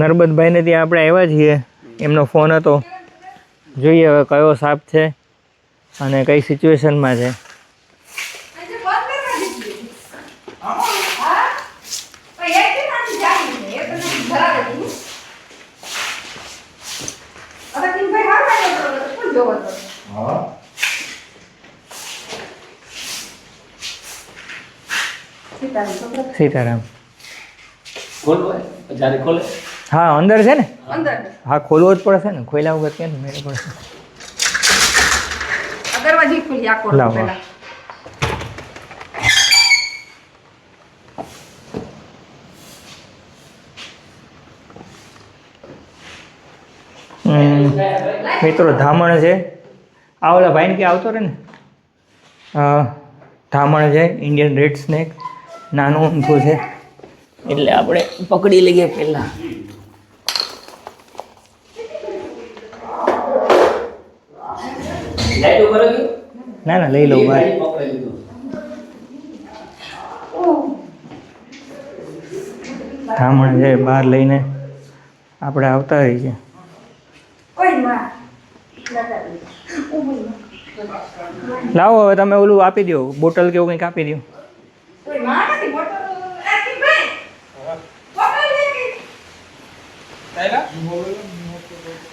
નરબતભાઈને ત્યાં આપણે આવ્યા છીએ, એમનો ફોન હતો. જોઈએ હવે કયો સાપ છે અને કઈ સિચ્યુએશનમાં છે. સીતારામ હા અંદર છે ને. હા ખોલવો જ પડશે ને, ખોલ્યા વગર કેમ મેળ પડશે. લાવો મિત્રો ધામણ છે. આ ઓલા ભાઈને કે આવતો રહે ને. ધામણ છે, ઇન્ડિયન રેડ સ્નેક. નાનું ઊંધું છે એટલે આપણે પકડી લઈએ પહેલા. ના ના લઈ લઉં બહાર. ધામણ છે, બહાર લઈને આપણે આવતા રહીએ. લાવો હવે તમે ઓલું આપી દો, બોટલ કે એવું કંઈક આપી દો.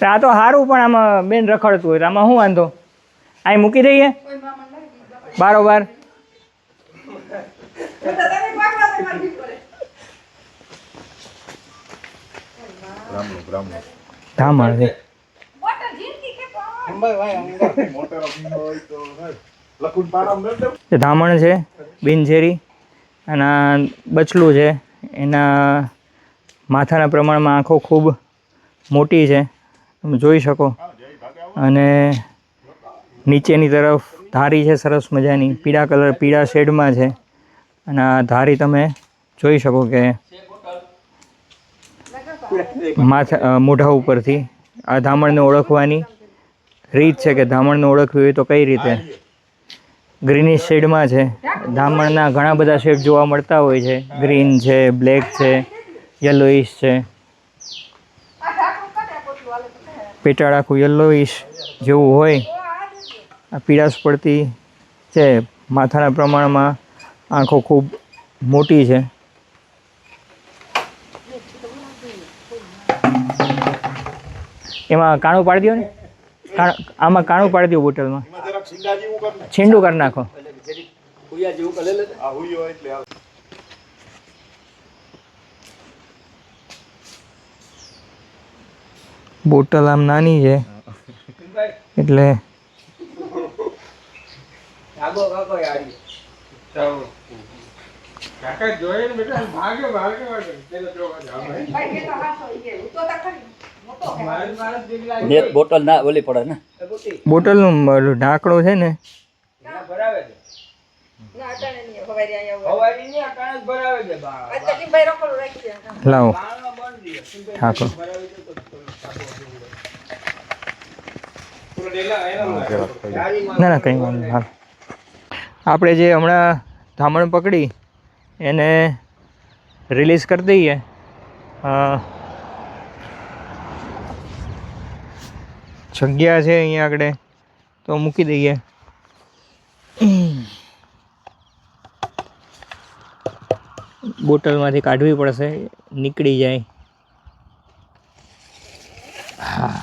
આ તો સારું, પણ આમાં બેન રખડતું હોય તો આમાં શું વાંધો. અહીં મૂકી દઈએ બારોબાર. ધામણ છે, ધામણ છે બિનઝેરી. અને બચલું છે. એના માથાના પ્રમાણમાં આંખો ખૂબ મોટી છે, તમે જોઈ શકો. અને નીચેની તરફ ધારી છે સરસ મજાની, પીળા શેડમાં છે. અને આ ધારી તમે જોઈ શકો કે મોઢા ઉપરથી. આ ધામણને ઓળખવાની રીત છે કે ધામણને ઓળખવી હોય તો કઈ રીતે. ગ્રીનિશ શેડમાં છે. ધામણના ઘણા બધા શેડ જોવા મળતા હોય છે. ગ્રીન છે, બ્લેક છે, યલોઈશ છે. પેટાળ આખું યલોઈશ જેવું હોય. આ પીળાશ પડતી છે. માથાના પ્રમાણમાં આંખો ખૂબ મોટી છે. એમાં કાણું પાડી દો ને. આમાં કાણું પાડી દો બોટલમાં. છીંડું કરી નાખો. બોટલ આમ નાની છે એટલે બોટલ ના ઓલી પડે ને. બોટલનું ઢાંકણું છે ને. લાવો ઢાંકણું. ના ના કંઈ વાંધો. હાલ આપણે જે હમણાં ધામણ પકડી એને રિલીઝ કરી દઈએ. જગ્યા છે અહીંયા આગળ તો મૂકી દઈએ. બોટલમાંથી કાઢવી પડશે, નીકળી જાય. હા